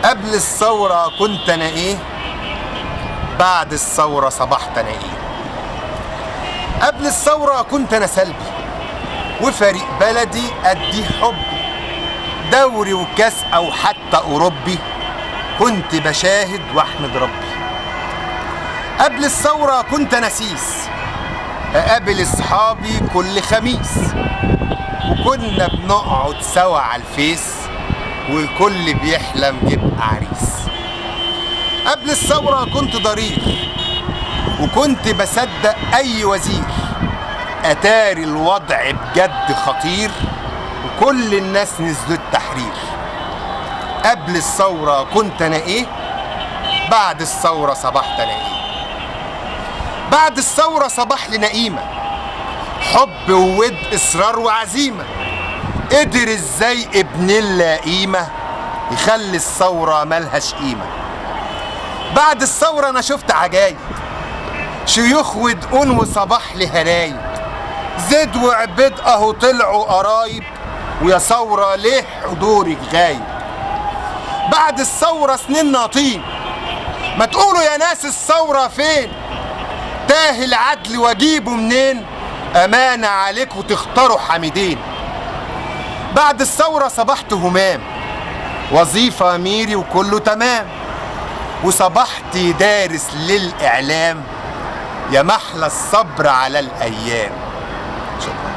قبل الثورة كنت أنا إيه؟ بعد الثورة صبحت أنا إيه؟ قبل الثورة كنت أنا سلبي، وفريق بلدي أديه حبي، دوري وكاس أو حتى أوروبي كنت بشاهد وأحمد ربي. قبل الثورة كنت أنا سيس، أقابل أصحابي كل خميس، وكنا بنقعد سوا على الفيس، والكل بيحلم يبقى عريس. قبل الثورة كنت ضرير، وكنت بصدق أي وزير، أتاري الوضع بجد خطير، وكل الناس نزلوا التحرير. قبل الثورة كنت أنا إيه؟ بعد الثورة صبحت أنا إيه؟ بعد الثورة صباح لنا قيمة، حب وود إصرار وعزيمة. قدر إزاي ابن اللئيمة يخلي الثورة ملهاش قيمة. بعد الثورة أنا شفت عجايب، شيوخ ودقون وصباح لهرايب، زيد وعبيد أهو طلعوا قرايب، ويا ثورة ليه حضورك غايب. بعد الثورة سنين ناطين، ما تقولوا يا ناس الثورة فين؟ تاه العدل واجيبه منين؟ أمانة عليكوا تختاروا حميدين. بعد الثورة صبحت همام، وظيفة أميري وكله تمام، وصبحت دارس للإعلام، يا محلى الصبر على الأيام. شكرا.